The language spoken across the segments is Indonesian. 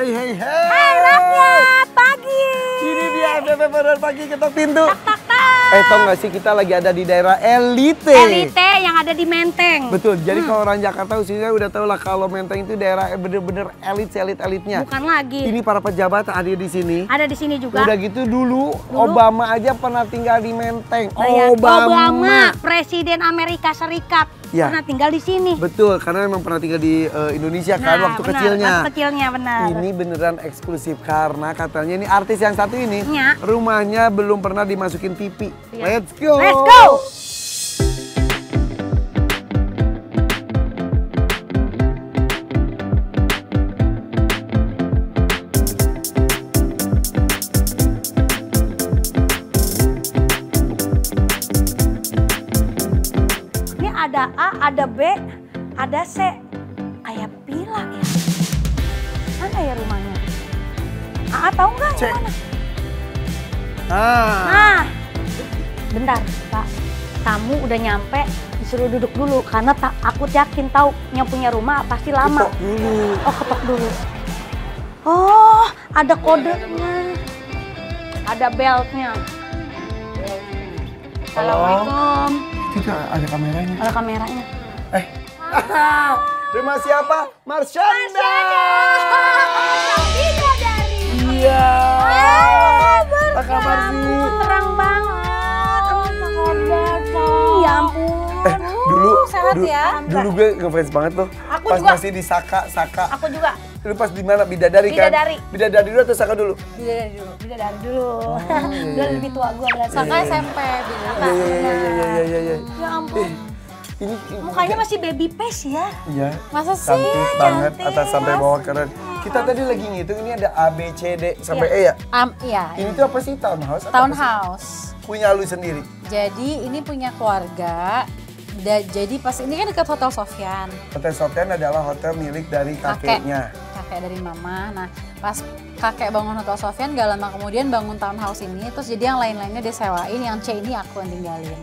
Hey, hey, hey. Hai rakyat, pagi. Ini dia FVP Badan Pagi, ketok pintu. Tak, tak, tak. Tau gak sih kita lagi ada di daerah Elite. Elite yang ada di Menteng. Betul, jadi kalau orang Jakarta khususnya udah tau lah kalau Menteng itu daerah bener-bener elitnya. Bukan lagi. Ini para pejabat hadir di sini. Ada di sini juga. Udah gitu dulu Obama aja pernah tinggal di Menteng. Obama, Presiden Amerika Serikat. Ya. Pernah tinggal di sini. Betul, karena memang pernah tinggal di Indonesia kan waktu benar, kecilnya. Waktu kecilnya benar. Ini beneran eksklusif karena katanya ini artis yang satu ini Ya. rumahnya belum pernah dimasukin TV. Ya. Let's go. Let's go. Ini ada A, ada B, ada C. Kayak villa ya. Mana ya rumahnya? A tahu nggak C. yang mana? Ah. Nah, bentar Pak. Kamu udah nyampe, disuruh duduk dulu. Karena aku yakin tahu yang punya rumah pasti lama. Ketok dulu. Oh, ketok dulu. Oh, ada kodenya. Ada beltnya. Assalamualaikum. Tidak ada kameranya. Ada kameranya. Rumah siapa? Marsyanda. Bidadari. Iya. Apa Apa kabar sih? Terang banget. Apa kabar, Pak? Ya ampun. Dulu sehat ya? Dulu gue ngefans banget tuh. Aku pas juga. masih di Saka. Aku juga. Lu pas di mana? Bidadari kan? Bidadari. Bidadari dulu atau Saka dulu? Bidadari dulu. iya. Dia lebih tua gue berarti. Saka SMP. Iya. Ya ampun. Ini Mukanya masih baby face ya. Iya. Masa sih? Cantik banget cantik. atas sampai bawah keren. Kita tadi lagi ngitung ini ada A, B, C, D sampai E ya? Iya. Ini tuh apa sih? Townhouse? atau apa sih? Townhouse. Punya lu sendiri? Jadi ini punya keluarga. Jadi pas ini kan dekat Hotel Sofyan. Hotel Sofyan adalah hotel milik dari kakeknya. Kakek dari mama. Nah pas kakek bangun Hotel Sofyan gak lama kemudian bangun townhouse ini. Terus jadi yang lain-lainnya dia sewain, yang C ini aku yang tinggalin.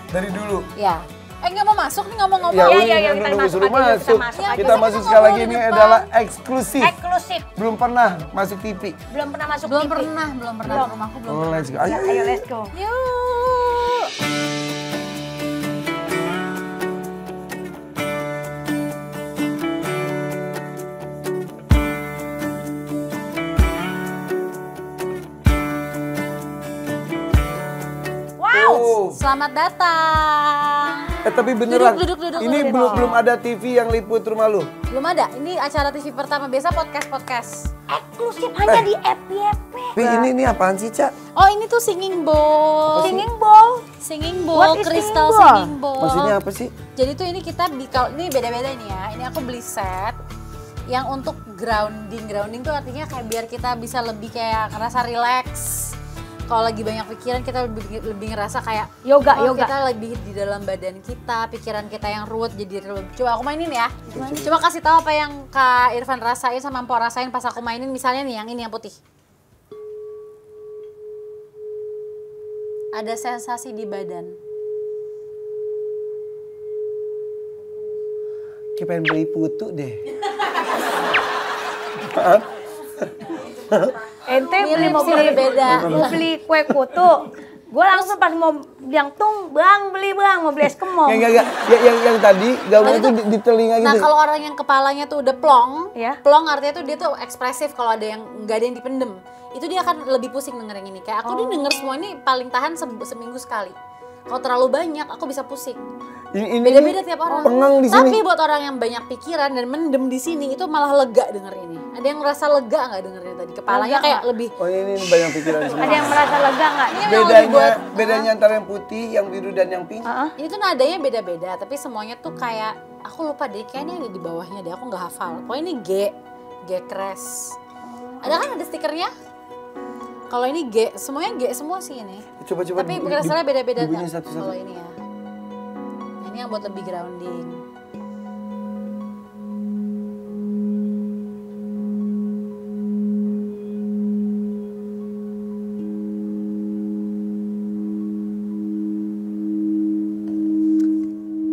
Dari dulu? Ya. Nggak mau masuk nih ngomong-ngomong. Ya, Iya, udah kita nunggu masuk suruh aja, masuk. kita Kita masuk masuk aja. sekali lagi Kita ini ngomong di adalah eksklusif. Eksklusif. Belum pernah masuk TV. Belum pernah masuk Belum TV. pernah. Rumahku belum Oh, pernah. let's go. Ayo, Ayo let's go. Yuk. Wow. Selamat datang. Tapi beneran, Duduk. ini belum ada TV yang liput rumah lu? Belum ada. Ini acara TV pertama. Biasa podcast. Eksklusif hanya di FYP. Ini apaan sih, Cak? Oh, ini tuh singing bowl. Singing bowl. Singing What bowl, is crystal singing bowl? singing bowl. Maksudnya apa sih? Jadi tuh ini kita kalau ini beda-beda ini ya. Ini aku beli set yang untuk grounding. Grounding tuh artinya kayak biar kita bisa lebih kayak ngerasa relax. Kalau lagi banyak pikiran kita lebih ngerasa kayak Yoga. kita lebih di dalam badan kita, pikiran kita yang ruwet jadi coba aku mainin ya. Coba kasih tahu apa yang Kak Irfan rasain sama Mpok rasain pas aku mainin, misalnya nih yang ini yang putih. Ada sensasi di badan. Kayak pengen beli putu deh. Ente beli Mirip sih, beda. mau beli kue kutu. Gue langsung pas mau bilang beli mau beli es kemong. Enggak. Yang tadi gaungnya tuh di telinga gitu. Nah kalau orang yang kepalanya tuh udah plong, Ya. plong artinya tuh dia tuh ekspresif. Kalau ada yang nggak ada yang dipendem, itu dia akan lebih pusing denger yang ini. Kayak aku nih denger semua ini paling tahan seminggu sekali. Kalau terlalu banyak aku bisa pusing. Ini Beda-beda tiap orang. Pengang di sini. Tapi buat orang yang banyak pikiran dan mendem di sini itu malah lega denger ini. Ada yang ngerasa lega nggak dengernya tadi? Kepalanya Lega kayak nggak? lebih. Oh ini banyak pikiran semua. Ada yang merasa lega nggak? Ini memang dibuat- Bedanya antara yang putih, yang biru dan yang pink. Ini tuh nadanya beda-beda, tapi semuanya tuh kayak aku lupa deh, kayaknya ada di bawahnya deh, aku nggak hafal. Pokoknya ini G crash. Ada kan ada stikernya? Kalau ini G, semuanya G semua sih ini. Coba. Tapi kerasanya beda-beda bunyinya kan? satu-satu. Kalau ini ya. Ini yang buat lebih grounding.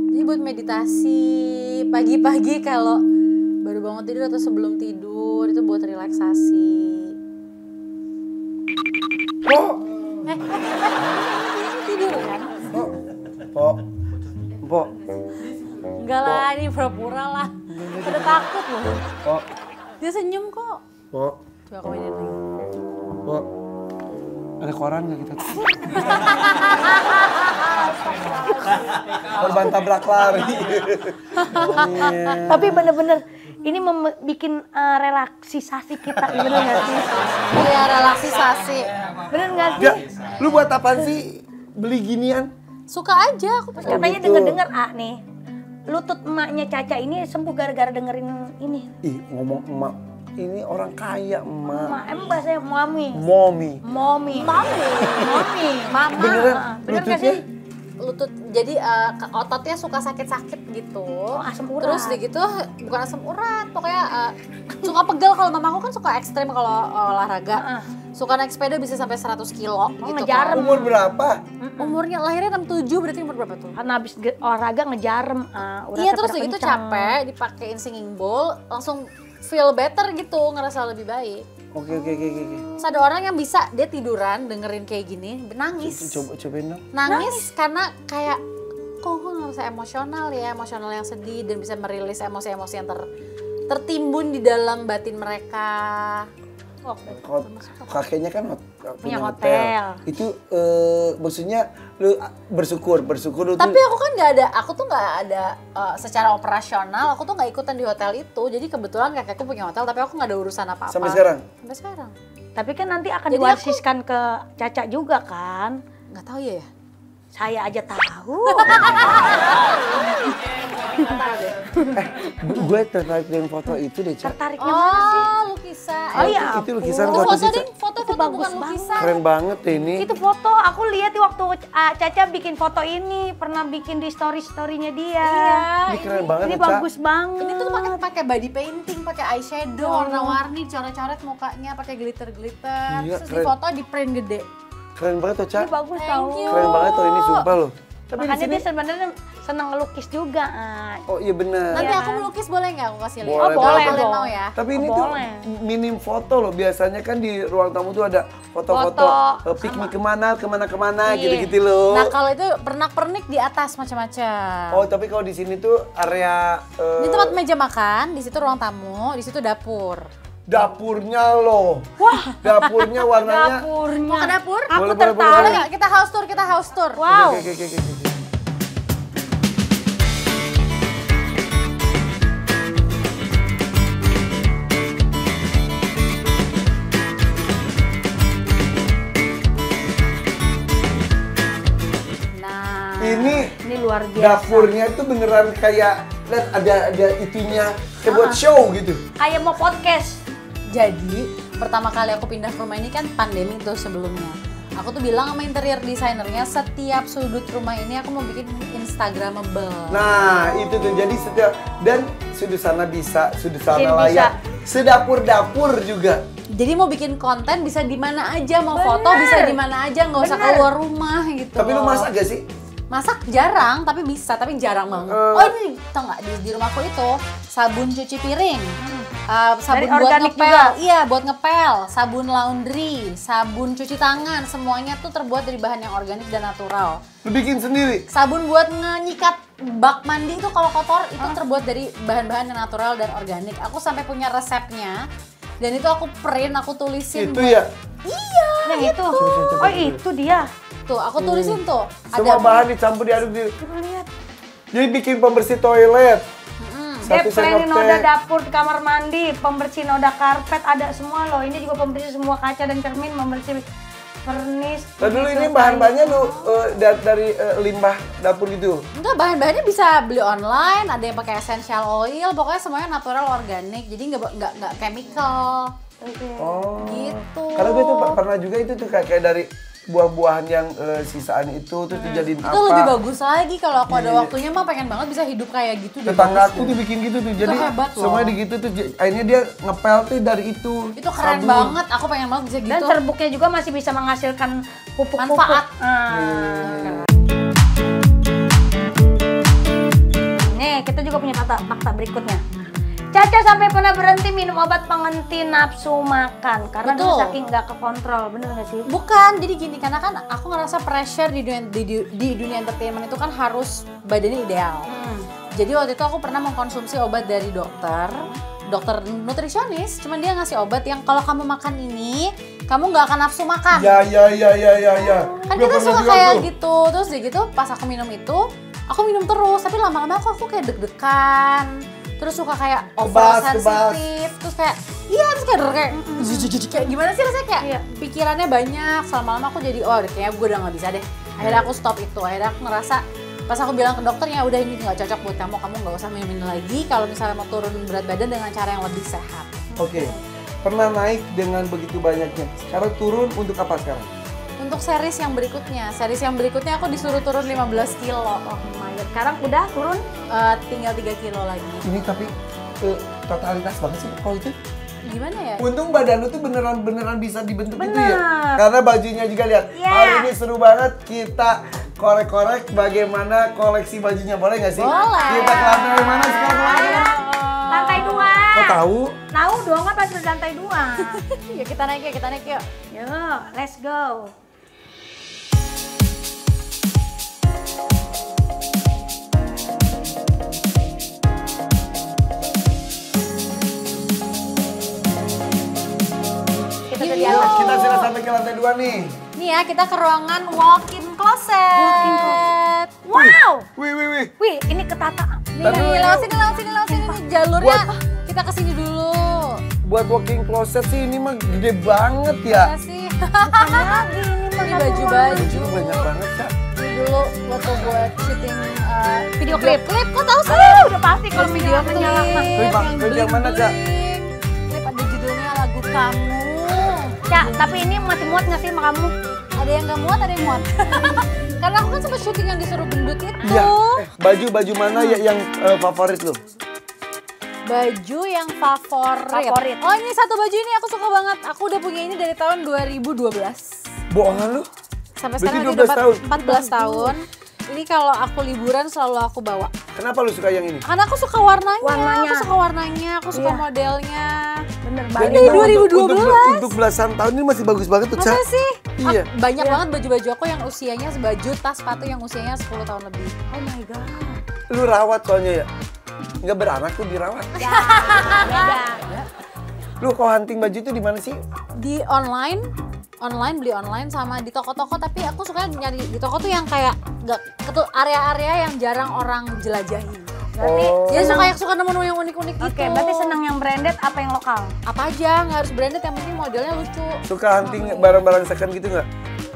Ini buat meditasi pagi-pagi kalau baru bangun tidur atau sebelum tidur itu buat relaksasi. Po, Tidur kan? po, Enggak lah, ini pura-pura lah. Udah takut loh. po, Dia senyum kok. po, Coba aku mainin lagi. po. Ada koran nggak kita? Korban tabrak lari. Tapi bener-bener ini bikin relaksisasi kita, bener nggak sih? Iya, relaksasi. Bener nggak sih? Ya, lu buat apaan sih beli ginian? Suka aja aku pakai. Katanya gitu. denger-denger nih, lutut emaknya Caca ini sembuh gara-gara dengerin ini. Ih, ngomong emak, ini orang kaya emak. Emak, emang bahasanya mami. Momi. Momi. Mami. Mama. Beneran? Bener nggak Lututnya? sih? Lutut jadi ototnya suka sakit-sakit gitu. Asam urat. Terus dia gitu bukan asam urat, pokoknya suka pegel. Kalau mamaku kan suka ekstrem kalau olahraga. Suka naik sepeda bisa sampai 100 kilo gitu. ngejarem. Umur berapa? Umurnya lahirnya 67, berarti umur berapa tuh? Karena habis olahraga ngejarem. Iya, terus dia gitu capek dipakein singing bowl, langsung feel better gitu, ngerasa lebih baik. Oke. Terus ada orang yang bisa dia tiduran dengerin kayak gini, nangis. Cobain dong. Nangis karena kayak kok gue ngerasa emosional yang sedih dan bisa merilis emosi-emosi yang tertimbun di dalam batin mereka. Kakeknya kan punya hotel. Itu maksudnya lu bersyukur lu Tapi tuh. aku kan aku tuh nggak ada secara operasional, aku tuh nggak ikutan di hotel itu. Jadi kebetulan kakekku punya hotel, tapi aku nggak ada urusan apa-apa. Sampai sekarang? Sampai sekarang. Tapi kan nanti akan Jadi diwariskan ke Caca juga kan? Nggak tahu ya. Saya aja tahu. Gue tertarik dengan foto itu deh, Cak. Tertariknya mana sih? Oh, lukisan. Oh iya, Itu lukisan Itu foto foto sih, ding, Cak. foto Itu bagus bukan banget. lukisan. Keren banget deh ini. Itu foto aku lihat di waktu Caca bikin foto ini, pernah bikin di story-storynya dia. Ini keren banget, Ini Cak. bagus banget. Ini tuh pakai body painting, pakai eyeshadow, warna-warni, coret-coret mukanya, pakai glitter-glitter. Iya, Terus keren. di foto di print gede. Keren banget tuh, Cak. Ini bagus Thank tau. you. Keren banget tuh ini, sumpah loh. Tapi di Makanya sini, dia sebenarnya senang ngelukis juga. oh iya benar. Nanti Iya. aku melukis boleh nggak aku kasih lihat? Boleh, boleh boleh. mau ya. Tapi Oh, ini tuh boleh. minim foto loh. Biasanya kan di ruang tamu tuh ada foto-foto Foto piknik kemana Iya. gitu-gitu loh. Nah kalau itu pernak-pernik di atas macam-macam. Oh, tapi kalau di sini tuh area Ini tempat meja makan, di situ ruang tamu, di situ dapur. dapurnya loh. Wah, dapurnya warnanya. Mau ke dapur? Aku Boleh, boleh, tertarik. Boleh nggak? Kita house tour. Wow. Oke. Nah, Ini luar biasa. dapurnya tuh beneran kayak lihat ada itunya kayak buat show gitu. Kayak mau podcast. jadi pertama kali aku pindah ke rumah ini kan pandemi tuh sebelumnya. Aku tuh bilang sama interior desainernya setiap sudut rumah ini aku mau bikin instagramable. Nah, itu tuh jadi setiap dan sudut sana bisa, sudut sana Bisa. layak. Sedapur-dapur juga. Jadi mau bikin konten bisa di mana aja, mau Bener. foto bisa di mana aja, nggak usah Bener. keluar rumah gitu. Tapi lu masak gak sih? Masak jarang, tapi bisa, tapi jarang banget. Eh. Oh ini, tau nggak di rumahku itu sabun cuci piring, sabun Dari buat organik ngepel, juga? iya buat ngepel, sabun laundry, sabun cuci tangan, semuanya tuh terbuat dari bahan yang organik dan natural. Lu bikin sendiri? Sabun buat nyikat bak mandi itu kalau kotor itu terbuat dari bahan-bahan yang natural dan organik. Aku sampai punya resepnya dan itu aku print, aku tulisin. Itu ya? Iya. Yang itu. Oh itu dia. Tuh, aku tulisin tuh. Semua bahan dicampur diaduk di. Coba lihat. Jadi bikin pembersih toilet. Satu Depleng sendok noda teh. dapur di kamar mandi, pembersih noda karpet ada semua loh. Ini juga pembersih semua kaca dan cermin, pembersih vernis. Nah, dulu ini begitu, bahan-bahannya kayu. lu dari limbah dapur gitu. Enggak, bahan-bahannya bisa beli online, ada yang pakai essential oil, pokoknya semuanya natural organik. Jadi nggak chemical. Oke. Oh. Gitu. Karena gue tuh pernah juga itu tuh kayak dari buah-buahan yang sisaan itu terus dijadiin Itu apa. lebih bagus lagi kalau aku ada Iya. waktunya mah pengen banget bisa hidup kayak gitu. deh, Tetangga bagus aku deh. tuh bikin gitu tuh. Jadi hebat loh. semuanya digitu tuh akhirnya dia ngepel tuh dari itu. Itu keren sabun. banget, aku pengen banget bisa gitu. Dan serbuknya juga masih bisa menghasilkan pupuk-pupuk. Manfaat. Nih, kita juga punya fakta berikutnya. Caca sampai pernah berhenti minum obat penghenti nafsu makan karena dulu Betul. saking nggak kekontrol, bener nggak sih? Bukan, jadi gini, karena kan aku ngerasa pressure di dunia entertainment itu kan harus badannya ideal. Jadi waktu itu aku pernah mengkonsumsi obat dari dokter nutrisionis, cuman dia ngasih obat yang kalau kamu makan ini, kamu nggak akan nafsu makan. Ya. Kan kita suka kayak gitu, terus dia gitu pas aku minum itu, aku minum terus, tapi lama-lama aku kayak deg-degan, terus suka kayak oversensitif, terus kayak kayak gimana sih rasanya kayak pikirannya banyak, lama-lama aku jadi kayaknya gue udah nggak bisa deh. Akhirnya aku stop itu, akhirnya aku ngerasa pas aku bilang ke dokternya udah ini nggak cocok buat kamu nggak usah minum ini lagi kalau misalnya mau turun berat badan dengan cara yang lebih sehat. Oke. Pernah naik dengan begitu banyaknya. Sekarang turun untuk apa sekarang? Untuk series yang berikutnya aku disuruh turun 15 kilo. Oh my god, sekarang udah turun? Tinggal 3 kilo lagi. Ini tapi totalitas banget sih kalau itu. Gimana ya? Untung badan lu tuh beneran bisa dibentuk gitu Bener. ya. Karena bajunya juga lihat. Iya. Hari ini seru banget kita korek-korek bagaimana koleksi bajunya, boleh nggak sih? Boleh. Kita ke lantai mana sekarang? Ayo, lantai 2. Kok tahu? Tahu dong kan pasti lantai 2. Yuk kita naik yuk. Yuk, let's go. Kita udah di atas. Kita sudah sampai ke lantai 2 nih. Nih ya, kita ke ruangan walk-in closet. Walk-in closet. Wow. Wih. Wih, ini ketata. Nih, lewat sini nih jalurnya. Kita kesini dulu. Buat walking closet sih ini mah gede banget ya. Iya sih. Lagi ini mah Ini satu baju-baju. Ini banyak banget, Kak. Ini dulu buat syuting Video klip. Kok tahu sih? Udah pasti kalau video klip nyala. Klip yang mana, Cak? Klip ada judulnya Lagu Kamu. Cak, tapi ini masih muat nggak sih sama kamu? Ada yang nggak muat, ada yang muat. Karena aku kan sempat syuting yang disuruh gendut itu. Iya. Baju mana ya yang favorit lu? Baju yang favorit. Oh, ini satu baju ini aku suka banget. Aku udah punya ini dari tahun 2012. Bohongan lu? Sampai Berarti sekarang 12 tahun. 14 tahun. Ini kalau aku liburan selalu aku bawa. Kenapa lu suka yang ini? Karena aku suka warnanya. Aku suka Iya. modelnya. Bener Dan banget. Dari memang 2012. Untuk belasan tahun ini masih bagus banget tuh, Cak. Masa sih? Iya. Banyak banget baju-baju aku yang usianya baju tas sepatu yang usianya 10 tahun lebih. Oh my god. Lu rawat soalnya ya? Nggak beranak tuh dirawat. Ya, beda. Lu kalau hunting baju itu di mana sih? Di beli online sama di toko-toko, tapi aku suka nyari di toko tuh yang kayak nggak ketul area-area yang jarang orang jelajahi. Berarti Jadi suka nemu-nemu yang unik-unik gitu. Oke, berarti senang yang branded apa yang lokal? Apa aja, nggak harus branded, yang penting modelnya lucu. Suka hunting barang-barang second gitu nggak?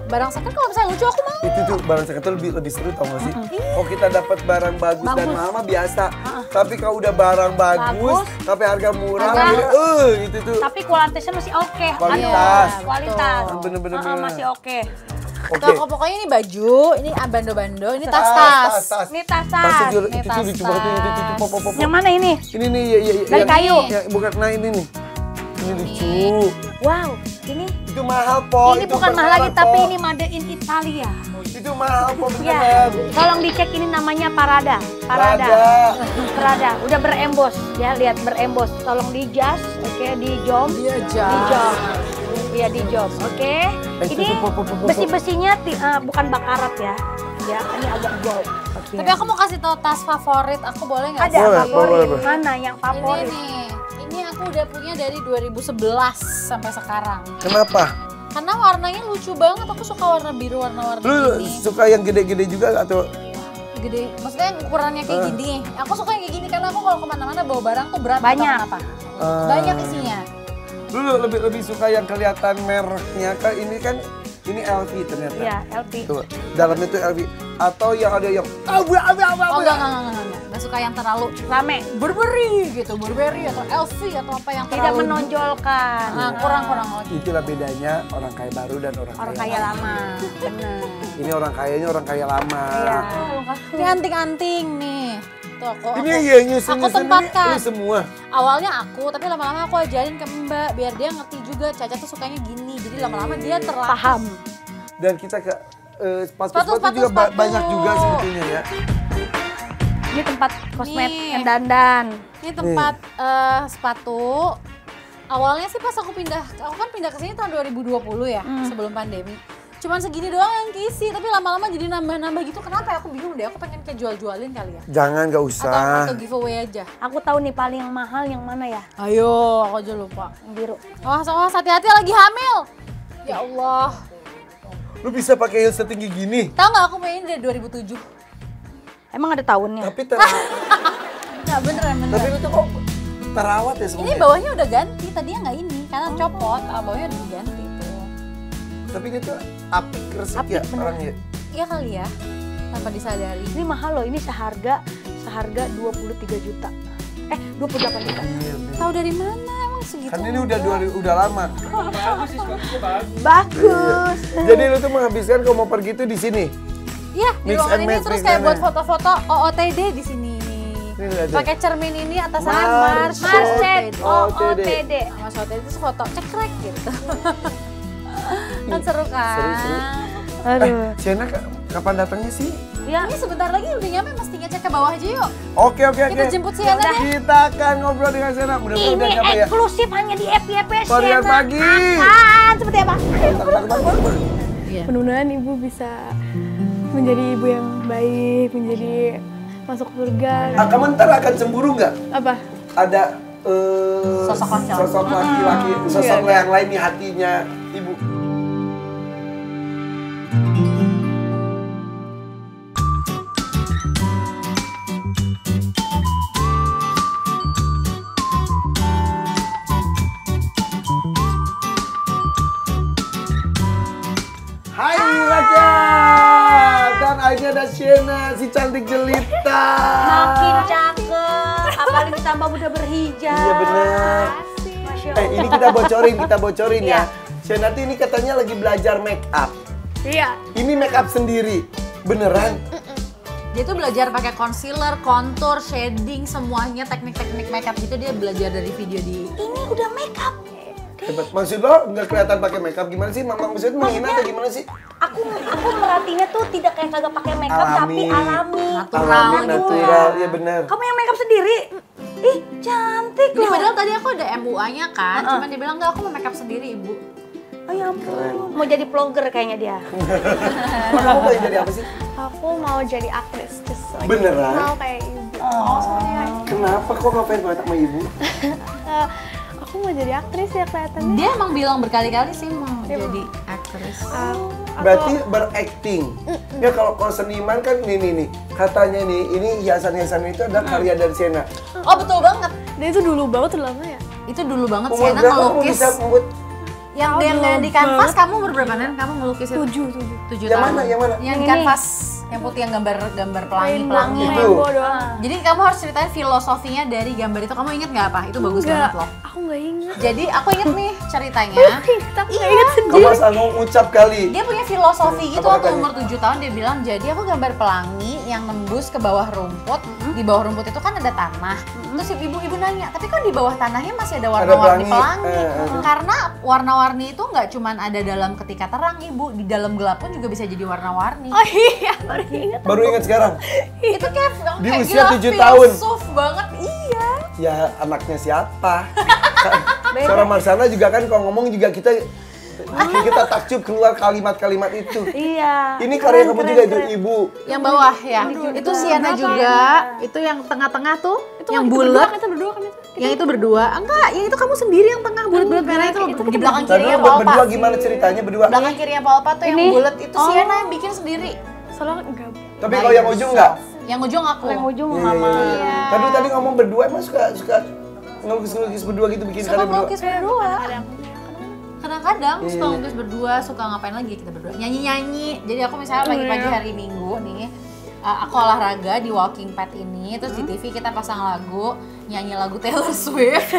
Barang second kalau misalnya lucu aku mau. Itu tuh barang second tuh lebih seru tau gak sih? Kalau kita dapat barang bagus dan mahal mah biasa. Tapi kalau udah barang bagus, tapi harga murah, itu tuh. Tapi kualitasnya masih oke. Kualitas. Aduh, kualitas. Betul. Bener-bener. Masih oke. Oke. Pokoknya ini baju, ini bando-bando, ini tas-tas. Ini tas-tas. Tasnya juga, Nih, itu tuh lucu banget tuh, itu pop. Yang mana ini? Ini nih, Dari kayu. Ya, bukan, nah ini nih. Ini lucu. Wow, ini Itu mahal, Po. ini Itu bukan mahal lagi, berkarat, tapi Po. ini made in Italia. Itu mahal, Po, Ya, beneran. tolong dicek ini namanya Parada. Parada. Udah berembos, ya lihat berembos. Tolong di jas, oke, di jom. Dia Di jom. Iya di jom, oke. Ini besi-besinya bukan bakarat ya. Ya, ini agak gold. Oke. Tapi aku mau kasih tau tas favorit aku, boleh nggak Ada sih? favorit. boleh. Mana yang favorit? Ini aku udah punya dari 2011 sampai sekarang. Kenapa? Karena warnanya lucu banget, aku suka warna biru, warna-warni Lu ini. suka yang gede-gede juga atau? Gede, maksudnya yang ukurannya kayak gini. Aku suka yang kayak gini karena aku kalau kemana-mana bawa barang tuh berat. Banyak. Apa? Banyak isinya. Lu lebih suka yang kelihatan mereknya kan ini LV ternyata. Iya, LP. Tuh, dalamnya tuh LV atau yang ada yang Oh enggak. Nggak suka yang terlalu Rame. Burberry gitu, Burberry atau LV atau apa yang Tidak terlalu menonjolkan. kurang lagi. itulah bedanya orang kaya baru dan orang Kaya lama. Bener. Ini orang kayanya orang kaya lama. Iya. Ini anting-anting nih. Tuh Ini yang nyusun aku tempatkan. ini semua. Awalnya aku, tapi lama-lama aku ajarin ke Mbak biar dia ngerti juga Caca tuh sukanya gini. Jadi lama-lama dia terlatih. Paham. Dan kita ke sepatu-sepatu juga Sepatu. banyak juga sebetulnya ya. Ini tempat kosmet Nih. yang dandan. Ini tempat sepatu. Awalnya sih pas aku kan pindah ke sini tahun 2020 ya, sebelum pandemi. Cuman segini doang yang keisi, tapi lama-lama jadi nambah-nambah gitu. Kenapa ya? Aku bingung deh, aku pengen kayak jual-jualin kali ya. Jangan, gak usah. Atau giveaway aja. Aku tahu nih paling mahal yang mana ya? Ayo, aku aja lupa. Yang biru. Awas, hati-hati lagi hamil. Ya Allah. Lu bisa pakai heels setinggi gini. Tahu nggak aku main dari 2007? Emang ada tahunnya? Tapi Nggak beneran. tapi lu tuh kok terawat ya Ini sebenarnya. bawahnya udah ganti, tadinya nggak ini, karena copot, bawahnya udah diganti tuh. Tapi dia tuh apik resik ya Apik, bener. orangnya. Iya kali ya, tanpa disadari. Ini mahal loh, ini seharga 23 juta. 28 juta. Tahu dari mana emang segitu? Kan ini udah lama. Bagus. Jadi lu tuh menghabiskan kalau mau pergi tuh di sini. Iya, di Mix ruangan and ini match, terus mix kayak and buat match. foto-foto OOTD di sini. Ini lihat aja. Pakai cermin ini atasannya Mars. Mars. Marset OOTD. OOTD. Mas OOTD itu foto cekrek gitu. Kan seru kan? Seru. Aduh. Sienna kapan datangnya sih? Ya, Ini sebentar lagi udah nyampe, mesti ngecek ke bawah aja yuk. Oke. Kita jemput Sienna deh. Kita akan ngobrol dengan Sienna. Mudah-mudahan udah ini nyampe ya. eksklusif hanya di FYP Sorian Sienna. pagi. Apaan? Seperti apa? Iya. Mudah-mudahan ibu bisa menjadi ibu yang baik, menjadi masuk surga. Kamu ntar akan cemburu nggak? Apa? Ada Sosok laki-laki. sosok laki-laki, sosok Iya. yang lain di hatinya ibu. Hai Raja, dan akhirnya ada Sienna, si cantik jelita. Makin cakep, apalagi ditambah udah berhijab. Iya benar. Masya Allah. Ini kita bocorin ya. Sienna tuh ini katanya lagi belajar make up. Iya. Ini make up sendiri, beneran? Dia tuh belajar pakai concealer, contour, shading, semuanya teknik-teknik makeup gitu dia belajar dari video di. Ini udah make up. Hebat. Maksud lo nggak kelihatan pakai make up gimana sih? Mama maksudnya menghina atau gimana sih? Aku merhatinya tuh tidak kayak kagak pakai make up tapi alami. Natural natural, ya benar. Kamu yang make up sendiri? Ih, cantik Ini loh. padahal tadi aku ada MUA-nya kan, cuman dia bilang enggak, aku mau makeup sendiri ibu. Oh ya ampun. Mau jadi vlogger kayaknya dia. Kamu mau jadi apa sih? Aku mau jadi aktris, just like Beneran? mau kayak ibu. Kenapa kok ngefans banget sama ibu? Eh, aku mau jadi aktris ya kelihatannya. Dia emang bilang berkali-kali sih mau jadi aktris. Berarti berakting. Ya kalau seniman kan nih. Katanya nih, ini hiasan-hiasan itu adalah karya dari Sienna. Oh betul banget. Dia itu dulu banget, udah lama ya. Itu dulu banget Umur Sienna berapa kamu ngelukis. bisa membuat? Yang Oh, dia belum di kanvas banget. kamu umur berapa Nen? Kamu ngelukis itu? 7. 7 Yang tahun. mana? Yang mana? Yang di Yang ini. kanvas, yang putih yang gambar pelangi-pelangi. Itu. Rainbow doang. Jadi kamu harus ceritain filosofinya dari gambar itu. Kamu inget nggak apa? Itu bagus banget loh. Aku nggak ingat. Jadi aku inget nih ceritanya. Tapi nggak ingat sendiri. Kamu asal ngucap kali. Dia punya filosofi gitu Apa waktu katanya? umur 7 tahun dia bilang, jadi aku gambar pelangi yang nembus ke bawah rumput. Di bawah rumput itu kan ada tanah. Terus ibu-ibu nanya, tapi kok di bawah tanahnya masih ada warna-warni pelangi. pelangi? Karena warna-warni itu nggak cuman ada dalam ketika terang ibu, di dalam gelap pun juga bisa jadi warna-warni. Oh iya, baru ingat. Baru ingat sekarang. Itu kayak Di kayak usia gila, 7 tahun. filsuf banget, iya. Ya anaknya siapa? Sarah Marsana juga kan kalau ngomong juga kita takjub keluar kalimat-kalimat itu. Iya. Ini karya kamu juga itu ibu. Yang bawah ya, itu Sienna juga, itu yang tengah-tengah tuh, yang bulat. Kita berdua kan itu. Yang itu berdua? Enggak, yang itu kamu sendiri yang tengah bulat-bulat merah itu loh. Di belakang Dan kirinya lu Palpa. berdua gimana ceritanya berdua? Belakang kirinya Palpa tuh yang Ini. bulat itu Sienna yang bikin sendiri. Soalnya enggak. Tapi kalau yang ujung enggak? Yang ujung aku. Yang ujung Iya, mama. iya, iya. Tadi ngomong berdua emang suka ngelukis berdua gitu bikin Suka karya berdua. ngelukis berdua. Kadang-kadang suka Iya. ngelukis berdua, suka ngapain lagi kita berdua. Nyanyi-nyanyi. Jadi aku misalnya pagi-pagi hari Minggu nih, aku olahraga di walking pad ini, terus di TV kita pasang lagu, nyanyi lagu Taylor Swift.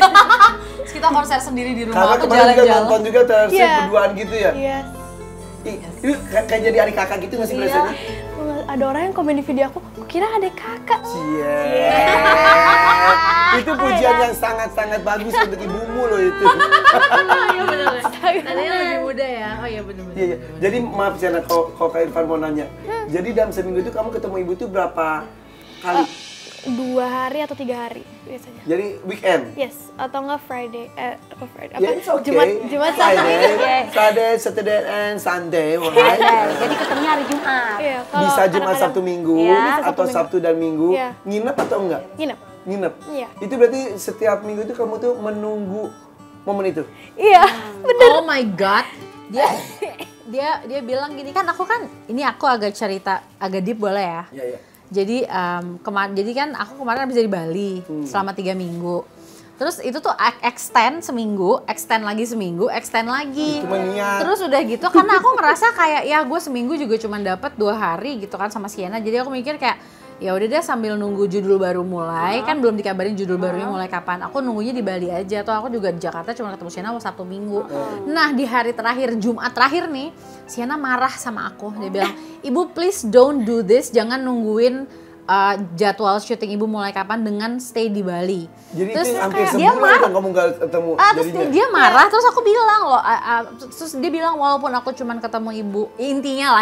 Terus kita konser sendiri di rumah, Karena aku kemarin juga jalan-jalan. nonton juga Taylor Swift Iya. berduaan gitu ya. Iya. Ini kayak jadi adik kakak gitu nggak sih biasanya? Ada orang yang komen di video aku kira adik kakak. Cie. Itu pujian yang sangat-sangat bagus untuk ibumu loh itu. Iya bener. Tadinya lebih muda ya. Oh iya bener-bener. Iya, iya. Jadi maaf Sienna kalau Kak Irfan mau nanya. Jadi dalam seminggu itu kamu ketemu ibu tuh berapa kali? 2 hari atau 3 hari biasanya. Jadi weekend? Yes, atau enggak Friday. Apa Friday? Ya, it's okay. Jumat Friday, Saturday, and Sunday, alright? Jadi ketemunya hari Jumat. Iya, kalau Bisa Jumat, anak-anak- Sabtu, Minggu, Iya. atau Sabtu dan Minggu. Iya. Nginep atau enggak? Nginep. Nginep? Iya. Itu berarti setiap minggu itu kamu tuh menunggu momen itu? Iya, bener. Oh my god. Dia bilang gini kan aku agak cerita agak deep boleh ya. Iya, iya. Jadi jadi kan aku kemarin habis dari Bali selama 3 minggu. Terus itu tuh extend seminggu, extend lagi seminggu, extend lagi. Cuma niat. Terus udah gitu karena aku ngerasa kayak ya gue seminggu juga cuma dapat 2 hari gitu kan sama Sienna. Jadi aku mikir kayak ya udah deh sambil nunggu judul baru mulai, kan belum dikabarin judul barunya mulai kapan. Aku nunggunya di Bali aja, atau aku juga di Jakarta cuma ketemu Sienna Sabtu Minggu. Nah di hari terakhir, Jumat terakhir nih, Sienna marah sama aku. Dia bilang, "Ibu please don't do this, jangan nungguin jadwal syuting ibu mulai kapan dengan stay di Bali." Jadi Terus itu hampir kayak dia sebulan kan kamu gak ketemu terus jadinya? dia marah, terus aku bilang loh, terus dia bilang walaupun aku cuman ketemu ibu, intinya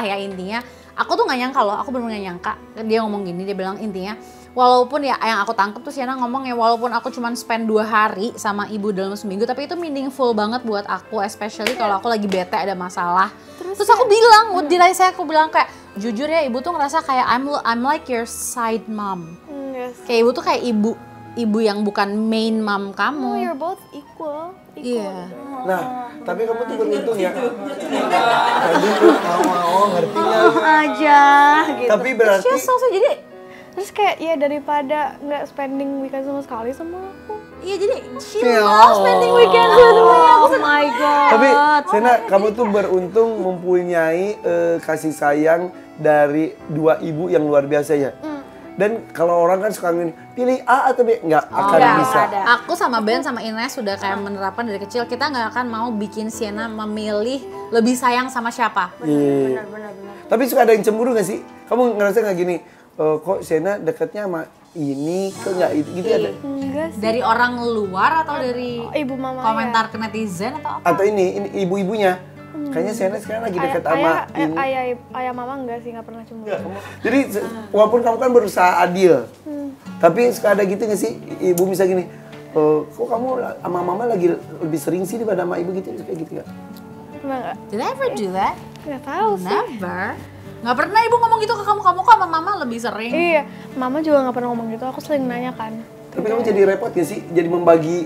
aku tuh nggak nyangka loh, aku bener-bener nggak nyangka. Dia ngomong gini, dia bilang intinya, walaupun ya yang aku tangkep tuh Sienna ngomong ya, walaupun aku cuman spend 2 hari sama ibu dalam seminggu, tapi itu meaningful banget buat aku, especially kalau aku lagi bete ada masalah. Terus aku bilang, aku bilang kayak, jujur ya ibu tuh ngerasa kayak I'm like your side mom. Yes. Kayak ibu tuh kayak ibu yang bukan main mom Oh, kamu. you're both equal. Iya. Nah, tapi kamu tuh beruntung ya. Tadi tuh mau ngertinya. Aja gitu. Tapi berarti Jadi Terus kayak ya daripada nggak spending weekend sama sekali sama aku. iya jadi she Ya loves spending Allah. weekend with me. Oh my god. Tapi Sienna, kamu tuh beruntung mempunyai kasih sayang dari 2 ibu yang luar biasa ya. Dan kalau orang kan suka ngomong, pilih A atau B, nggak akan nggak bisa. ada. Aku sama Ben sama Ines sudah kayak menerapkan dari kecil, kita nggak akan mau bikin Sienna memilih lebih sayang sama siapa. Iya. Benar. Tapi suka ada yang cemburu nggak sih? Kamu ngerasa nggak gini, kok Sienna dekatnya sama ini, kok nggak itu, gitu ada? Enggak sih. Dari orang luar atau dari Ibu mama komentar ke netizen atau apa? Atau ini ibu-ibunya? Kayaknya Sienna sekarang lagi dekat sama ini. ayah mama enggak sih, nggak pernah cemburu. Jadi walaupun kamu kan berusaha adil, tapi suka ada gitu nggak sih? Ibu bisa gini, kok kamu sama mama lagi lebih sering sih daripada sama ibu gitu, kayak gitu nggak? Pernah nggak? Did I ever do that? Nggak tahu sih. Never. Nggak pernah ibu ngomong gitu ke kamu kok sama mama lebih sering. Iya, mama juga nggak pernah ngomong gitu. Aku sering nanya kan. Tapi kamu jadi repot gak sih? Jadi membagi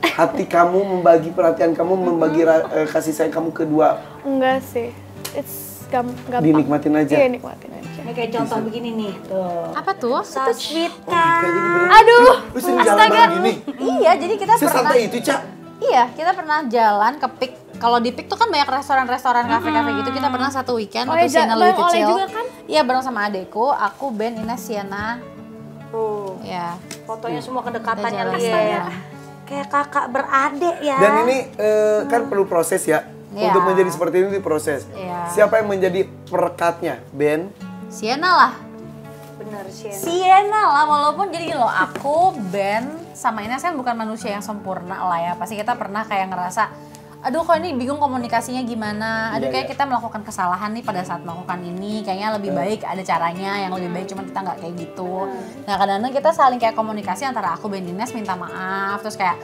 hati kamu, membagi perhatian kamu, membagi kasih sayang kamu kedua. Enggak sih. It's gampang. Dinikmatin aja. Iya, nikmatin aja. Ini kayak contoh begini nih, tuh. Apa tuh? So sweet Oh my God, ini bener. Aduh, Lu sering jalan bareng gini? Iya, jadi kita pernah. Sesantai itu, Cak. Iya, kita pernah jalan ke Pik. Kalau di Pik tuh kan banyak restoran-restoran, kafe-kafe gitu. Kita pernah satu weekend Oh waktu iya, Sienna bareng lebih Oleh kecil. juga kan? Iya, bareng sama adekku, aku, Ben, Ines, Sienna. Tuh, Ya. fotonya semua Udah kedekatannya jalan lihat. bareng. Kayak kakak beradik ya. Dan ini kan perlu proses ya. Iya. Untuk menjadi seperti ini diproses. Iya. Siapa yang menjadi perekatnya? Ben? Sienna lah. Bener sih. Sienna lah, walaupun jadi gini loh, aku, Ben, sama Ines kan bukan manusia yang sempurna lah ya. Pasti kita pernah kayak ngerasa, aduh kok ini bingung komunikasinya gimana, aduh Iya, kayak iya. kita melakukan kesalahan nih pada saat melakukan ini, kayaknya lebih baik ada caranya yang lebih baik, cuman kita nggak kayak gitu. Nah kadang-kadang kita saling kayak komunikasi antara aku, Ben, Ines minta maaf, terus kayak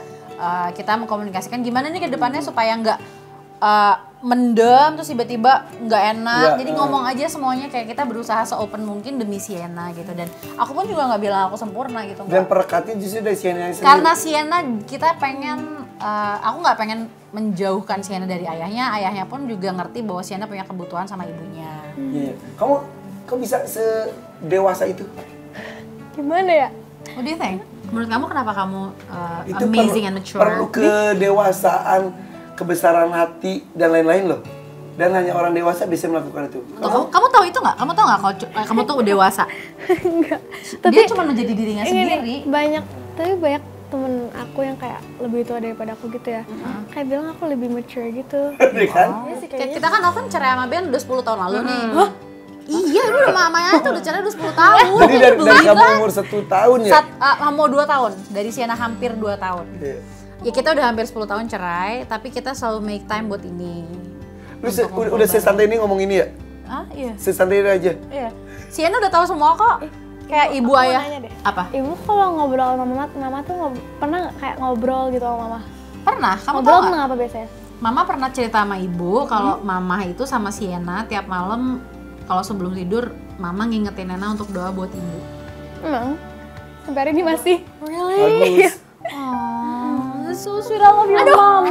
kita mengkomunikasikan gimana nih ke depannya supaya nggak mendem terus tiba-tiba nggak enak. Iya, Jadi ngomong aja semuanya, kayak kita berusaha se-open mungkin demi Sienna gitu. Dan aku pun juga nggak bilang aku sempurna gitu. Dan nggak. perekatnya justru dari Sienna yang sendiri. Karena Sienna kita pengen, aku nggak pengen menjauhkan Sienna dari ayahnya. Ayahnya pun juga ngerti bahwa Sienna punya kebutuhan sama ibunya. Iya. Kamu bisa sedewasa itu? gimana ya? What do you think? Menurut kamu kenapa kamu Itu amazing and mature? perlu kedewasaan, kebesaran hati dan lain-lain loh. Dan hanya orang dewasa bisa melakukan itu. Kamu tahu itu nggak? Kamu tahu nggak kalau kamu tuh dewasa? Enggak. Dia cuma menjadi dirinya Ini sendiri. banyak temen aku yang kayak lebih tua daripada aku gitu ya. Kayak bilang aku lebih mature gitu. Iya kan? Kayak kita kan Alvin cerai sama Ben udah 10 tahun lalu nih. Iya, itu udah mamanya tuh udah cerai udah 10 tahun. Jadi dari Belum kamu kan? umur 1 tahun ya? Mau 2 tahun, dari Sienna hampir 2 tahun. Iya. Ya kita udah hampir 10 tahun cerai, tapi kita selalu make time buat ini. Lu udah sesantai ini ngomong ini ya? Ah iya. Sesantai ini aja? Iya. Sienna udah tahu semua kok. Kayak ibu Aku mau ayah. nanya deh. Apa? Ibu kalau ngobrol sama mama tuh pernah nggak kayak ngobrol gitu sama mama? Pernah, kamu tahu Ngobrol nggak? tentang apa biasanya? Mama pernah cerita sama ibu kalau mama itu sama Sienna tiap malam kalau sebelum tidur mama ngingetin Nena untuk doa buat ibu. Emang? Sampai hari ini masih? Bagus. Oh, that's so sweet. I love your mom.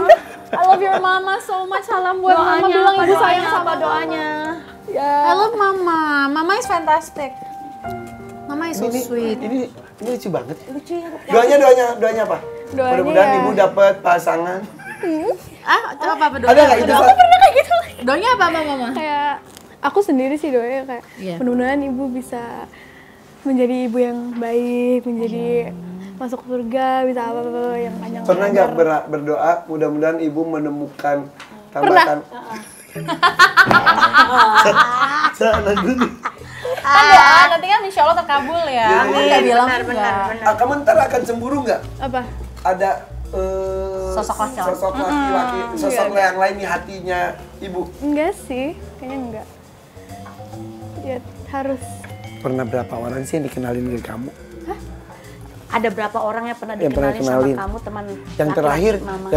I love your mama so much. Salam buat mama, bilang ibu sayang sama doanya. Ya. I love mama. Mama is fantastic. Mama is so Ini sweet. ini lucu banget. Lucu ya. Doanya apa? Doanya Mudah-mudahan ya. ibu dapat pasangan. Coba apa doanya? Ada nggak itu? Doanya apa mama? Kayak aku sendiri sih doanya kayak Iya. mudah-mudahan ibu bisa menjadi ibu yang baik, menjadi masuk surga, bisa apa-apa yang panjang. Pernah lebar. nggak berdoa mudah-mudahan ibu menemukan tambatan? Sana dulu. Kan doa, nanti kan insya Allah terkabul ya. Aku nggak bilang benar. enggak. Kamu ntar akan cemburu nggak? Apa? Ada Sosok laki-laki. sosok laki-laki, sosok yang lain di hatinya ibu. Enggak sih, kayaknya enggak. Ya harus. Pernah berapa orang sih yang dikenalin ke kamu? Ada berapa orang yang pernah Yang pernah dikenalin sama kenalin. kamu teman Yang laki-laki terakhir, mama?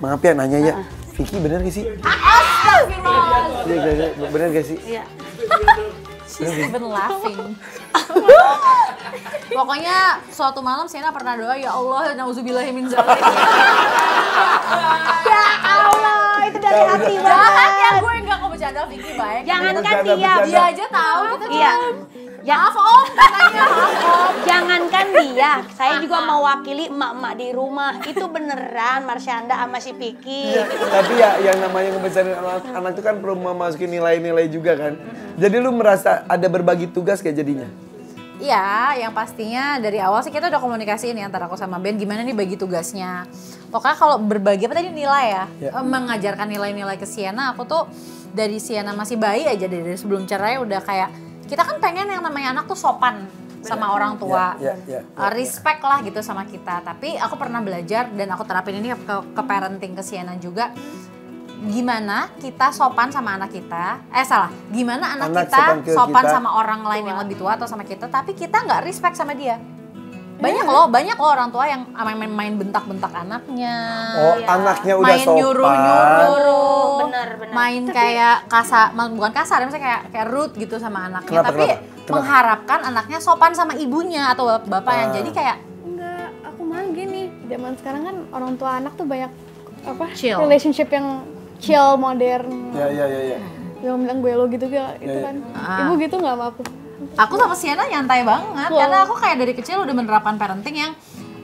maaf ya nanya ya, Vicky bener gak sih? Iya, bener gak sih? Iya. She's even laughing. Pokoknya suatu malam Sienna pernah doa, ya Allah, nauzubillahi min dzalik. Ya Allah, itu dari hati Jahat banget. ya, gue enggak kok bercanda, Vicky baik. Jangankan Bercanda. Dia aja tahu kita Iya. maaf om, katanya maaf om. Jangankan dia, saya juga mewakili emak-emak di rumah. Itu beneran Marsyanda sama si Vicky. Iya, tapi ya yang namanya ngebesarin anak itu kan perlu memasuki nilai-nilai juga kan. Jadi lu merasa ada berbagi tugas kayak jadinya? Iya, yang pastinya dari awal sih kita udah komunikasiin ya antara aku sama Ben gimana nih bagi tugasnya. Pokoknya kalau berbagi apa tadi nilai ya, mengajarkan nilai-nilai ke Sienna. Aku tuh dari Sienna masih bayi aja dari sebelum cerai udah kayak kita kan pengen yang namanya anak tuh sopan sama orang tua, respect lah gitu sama kita. Tapi aku pernah belajar dan aku terapin ini ke parenting ke Sienna juga. Gimana kita sopan sama anak kita, gimana anak kita sopan sama orang lain yang lebih tua atau sama kita, tapi kita nggak respect sama dia. Banyak loh orang tua yang main bentak-bentak anaknya. Oh, anaknya udah main sopan. nyuruh-nyuruh, Bener. main kayak kasar, bukan kasar, misalnya kayak rude gitu sama anaknya. Kenapa, tapi kenapa? mengharapkan anaknya sopan sama ibunya atau bapaknya. Jadi kayak Enggak, aku malah gini. Zaman sekarang kan orang tua anak tuh banyak apa? Chill. Relationship yang chill, modern. Ya. Yang bilang gue lo gitu gak, itu kan. Ibu gitu nggak sama aku? aku sama Sienna nyantai banget karena aku kayak dari kecil udah menerapkan parenting yang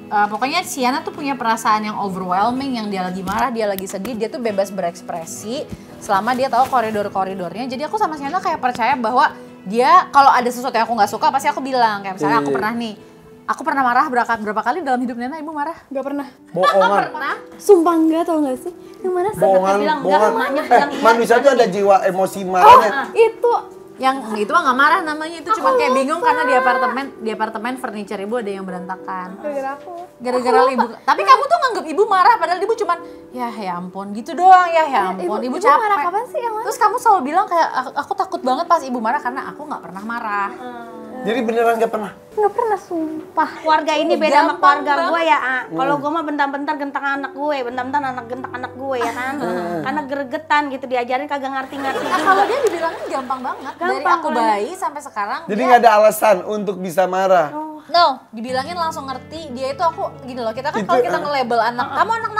pokoknya Sienna tuh punya perasaan yang overwhelming, yang dia lagi marah, dia lagi sedih, dia tuh bebas berekspresi selama dia tahu koridor-koridornya. Jadi aku sama Sienna kayak percaya bahwa dia kalau ada sesuatu yang aku nggak suka pasti aku bilang. Kayak misalnya aku pernah marah berapa kali dalam hidup Nena, ibu marah? Gak pernah. Bohongan. Sumpah enggak, tau gak sih? Yang mana sih? Bohongan. Manusia tuh ada jiwa emosi marahnya. Itu Yang itu mah nggak marah namanya, itu cuma kayak bingung karena di apartemen furniture ibu ada yang berantakan. gara-gara aku. Gara-gara ibu. Tapi kamu tuh nganggep ibu marah padahal ibu cuman ya ampun gitu doang ya ampun. Ibu capek. marah kapan sih yang Terus kamu selalu bilang kayak aku takut banget pas ibu marah karena aku nggak pernah marah. Jadi beneran gak pernah? Nggak pernah, sumpah. Keluarga ini beda sama Gampang keluarga banget. gue ya, Kalau gue mah bentar-bentar gentak anak gue, bentar-bentar anak gentak anak gue ya kan. Karena gregetan gitu, diajarin kagak ngerti-ngerti Nah, juga. kalau dia dibilangin gampang banget. Dari Gampang, aku kalau bayi sampai sekarang Jadi dia nggak ada alasan untuk bisa marah. no, dibilangin langsung ngerti. Dia itu aku gini loh, kita kan Itu, kalau kita nge-label anak, kamu anak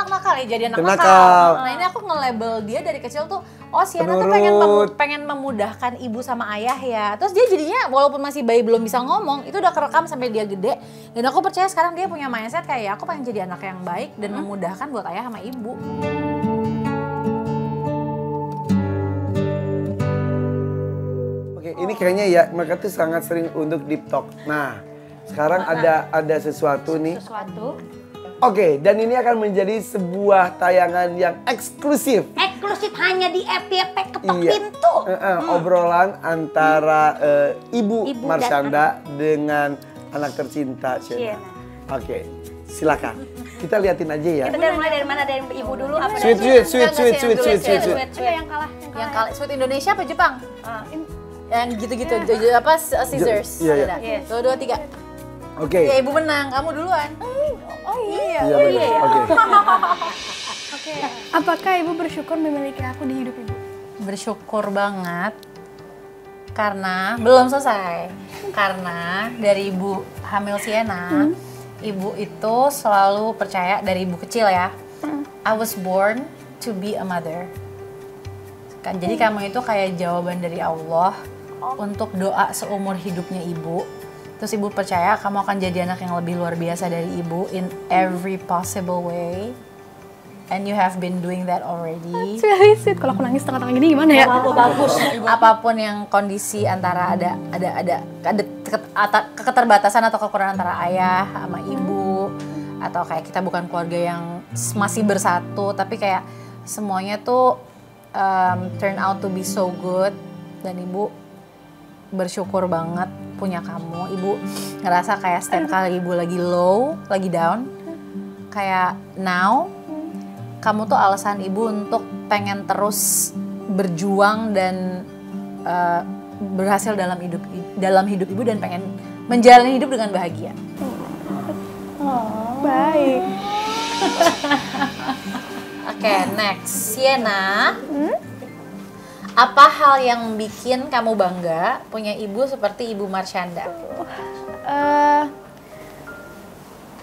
nakal ya jadi anak nakal. Nakal. Nah, ini aku nge-label dia dari kecil tuh, oh Sienna tuh Penurut. pengen memudahkan ibu sama ayah ya. Terus dia jadinya walaupun masih bayi belum bisa ngomong, itu udah kerekam sampai dia gede. Dan aku percaya sekarang dia punya mindset kayak aku pengen jadi anak yang baik dan memudahkan buat ayah sama ibu. Oke, ini kayaknya ya mereka tuh sangat sering untuk deep talk. Nah, sekarang ada sesuatu nih. Oke, dan ini akan menjadi sebuah tayangan yang eksklusif. Eksklusif hanya di FYP ketok Iya. pintu. Obrolan antara Ibu Ibu Marsyanda dengan anak tercinta Sienna. Sienna. Oke, silakan. Kita liatin aja ya. Kita mulai dari mana? Dari ibu dulu apa? Sweet. Yang kalah Yang kalah. Yang kali Sweet Indonesia apa Jepang? Yang gitu-gitu, apa scissors. Iya. Yes. 2, 2, 3. Oke. Ya ibu menang, kamu duluan. Oh iya. Iya benar. Oke. Apakah ibu bersyukur memiliki aku di hidup ibu? Bersyukur banget karena belum selesai. Karena dari ibu hamil Sienna, ibu itu selalu percaya dari ibu kecil ya. I was born to be a mother. Jadi kamu itu kayak jawaban dari Allah untuk doa seumur hidupnya ibu. Terus ibu percaya kamu akan jadi anak yang lebih luar biasa dari ibu in every possible way. And you have been doing that already. Really sweet. Kalau aku nangis tengah-tengah gini gimana ya? Bagus. Apapun yang kondisi antara ada keterbatasan atau kekurangan antara ayah sama ibu, atau kayak kita bukan keluarga yang masih bersatu, tapi kayak semuanya tuh turn out to be so good, dan ibu bersyukur banget punya kamu. Ibu ngerasa kayak setiap kali ibu lagi low, lagi down, kayak now kamu tuh alasan ibu untuk pengen terus berjuang dan berhasil dalam hidup ibu dan pengen menjalani hidup dengan bahagia. Baik. Oke, next. Sienna, apa hal yang bikin kamu bangga punya ibu seperti Ibu Marsyanda?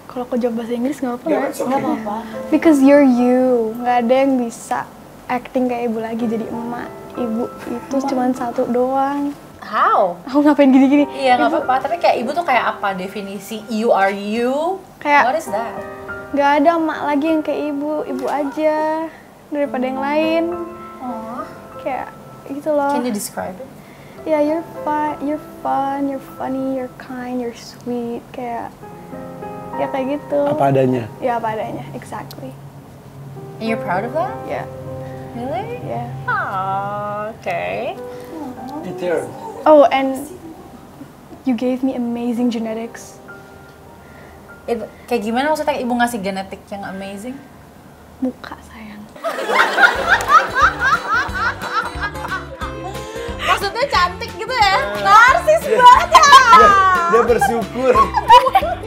Kalau aku jawab bahasa Inggris nggak apa-apa ya? Nggak apa-apa. Because you're you. Nggak ada yang bisa acting kayak ibu lagi jadi emak. Ibu itu cuma satu doang. How? Aku ngapain gini-gini? Iya, nggak apa-apa. Tapi kayak ibu tuh kayak apa definisi you are you? Kayak- What is that? Nggak ada emak lagi yang kayak ibu. Ibu aja daripada yang lain. Oh, Kayak gitu loh. can you describe it? Yeah, you're fun, you're funny, you're kind, you're sweet. Kayak ya kayak gitu. Apa adanya. Ya apa adanya, exactly. And you're proud of that? Ya, Really? ya. Oh, okay. Peter. Oh, and you gave me amazing genetics. Kayak gimana maksudnya ibu ngasih genetik yang amazing? Muka sayang. Maksudnya cantik gitu ya? Narsis banget ya! Dia bersyukur.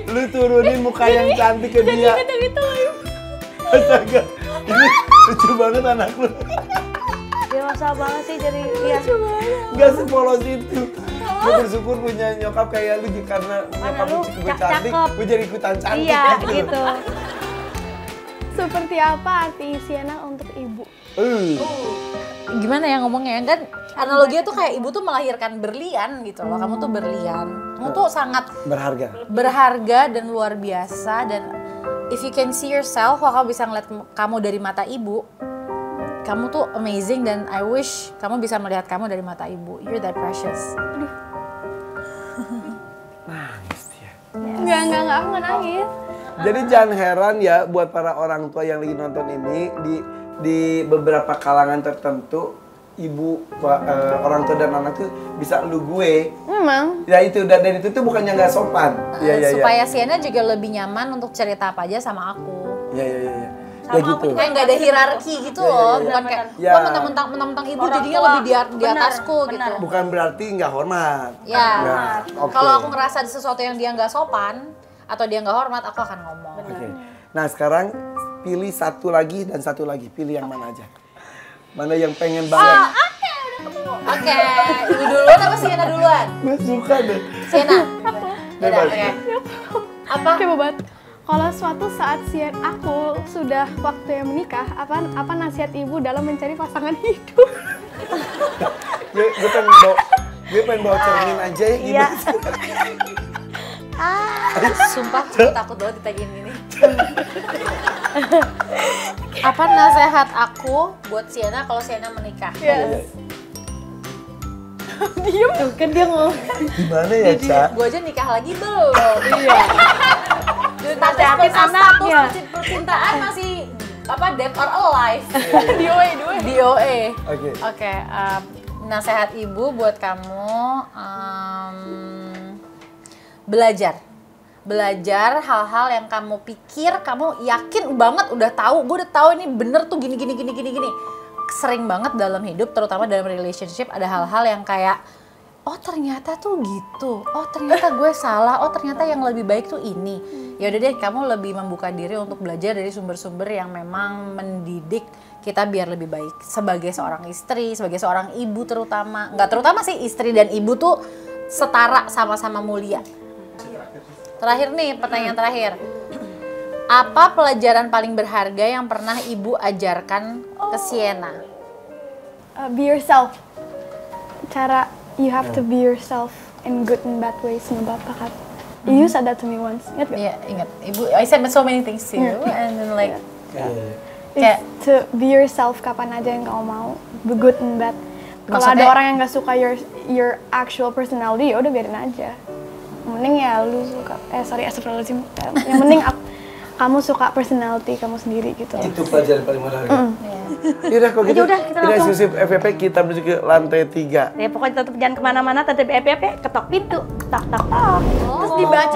Lu turunin muka yang cantik ke dia. Gitu loh. Astaga. Ini lucu banget anak lu. Dewasa banget sih jadi iya. Gak sepolos itu. Gue bersyukur punya nyokap kayak lu karena nyokap lu lu gue cantik, cakep. gue jadi ikutan cantik. Iya gitu. Seperti apa arti Sienna untuk ibu? Gimana ya ngomongnya? Kan analoginya tuh kayak ibu tuh melahirkan berlian gitu loh. Kamu tuh berlian. Kamu tuh sangat berharga dan luar biasa. Dan if you can see yourself, kalau kamu bisa ngeliat kamu dari mata ibu, kamu tuh amazing, dan I wish kamu bisa melihat kamu dari mata ibu. You're that precious. Nangis dia. Enggak, aku nggak nangis. Jadi jangan heran ya buat para orang tua yang lagi nonton ini di beberapa kalangan tertentu ibu orang tua dan anak tuh bisa lu gue. Memang. Ya itu dan itu tuh bukannya nggak sopan. Iya. Supaya Sienna juga lebih nyaman untuk cerita apa aja sama aku. Iya. Ya gitu. Kayak nggak ada hierarki gitu loh, bukan kayak Ya. wah mentang-mentang ibu Orang jadinya tua. lebih di atasku gitu. Bukan berarti nggak hormat. Ya, oke. kalau aku ngerasa ada sesuatu yang dia nggak sopan atau dia nggak hormat, aku akan ngomong. Oke. Nah sekarang pilih satu lagi dan satu lagi. Pilih yang mana aja. Mana yang pengen banget. Oke, ibu duluan apa Sienna duluan? Gue suka deh. Sienna. Yaudah, Bebas. oke. Apa? Oke, Bobat. Kalau suatu saat aku sudah waktunya menikah, apa nasihat ibu dalam mencari pasangan hidup? Gue pengen bawa cermin aja ya Iya. Sumpah, aku takut banget ditanyain gini. Apa nasihat aku buat Sienna kalau Sienna menikah? Yes. Diem tuh kan dia ngomong. Gimana ya, Ca? Gue aja nikah lagi belum. Iya. Nasehatin anaknya. Percintaan masih apa dead or alive. DOA. Oke. Oke, nasihat ibu buat kamu belajar hal-hal yang kamu pikir, kamu yakin banget udah tahu, gue udah tahu ini bener tuh gini. Sering banget dalam hidup, terutama dalam relationship, ada hal-hal yang kayak oh ternyata tuh gitu, oh ternyata gue salah, oh ternyata yang lebih baik tuh ini. Ya udah deh, kamu lebih membuka diri untuk belajar dari sumber-sumber yang memang mendidik kita biar lebih baik sebagai seorang istri, sebagai seorang ibu terutama. Nggak terutama sih, istri dan ibu tuh setara, sama-sama mulia. Terakhir nih, pertanyaan terakhir. Apa pelajaran paling berharga yang pernah ibu ajarkan ke Sienna? Be yourself. Cara you have to be yourself in good and bad ways sama bapak kan. You said that to me once. Ingat gak? Iya, ingat. Ibu, I said so many things to you and then like kayak to be yourself kapan aja yang kamu mau, be good and bad. Kalau ada orang yang nggak suka your actual personality, ya udah biarin aja. Yang penting ya lu suka, astagfirullahaladzim. Yang penting kamu suka personality kamu sendiri gitu. Itu pelajaran paling berharga. Yaudah kalau gitu, ini eksklusif FVP, kita menuju ke lantai 3. Ya pokoknya tetap jangan kemana-mana, tetap FVP, ketok pintu, tok tok tok. terus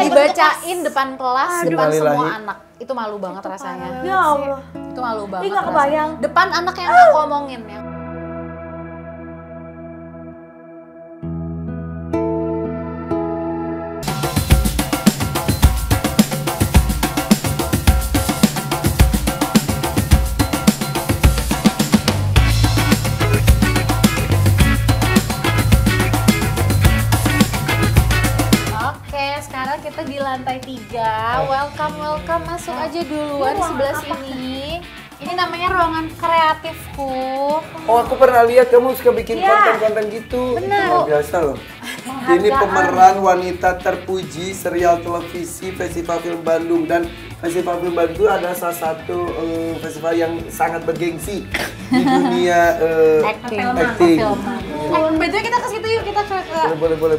dibacain depan kelas, depan semua anak. Itu malu banget rasanya. Ya Allah. Itu malu banget. Ih, nggak kebayang. Depan anak yang aku omongin ya. Kita di lantai 3. Welcome, masuk aja duluan di sebelah sini. Ini namanya ruangan kreatifku. Oh, aku pernah lihat kamu suka bikin konten-konten gitu. Bener. Itu biasa loh. Ini pemeran wanita terpuji serial televisi Festival Film Bandung, dan Festival Film Bandung adalah salah satu festival yang sangat bergengsi di dunia acting. Betul, kita ke situ yuk, kita ke. Boleh.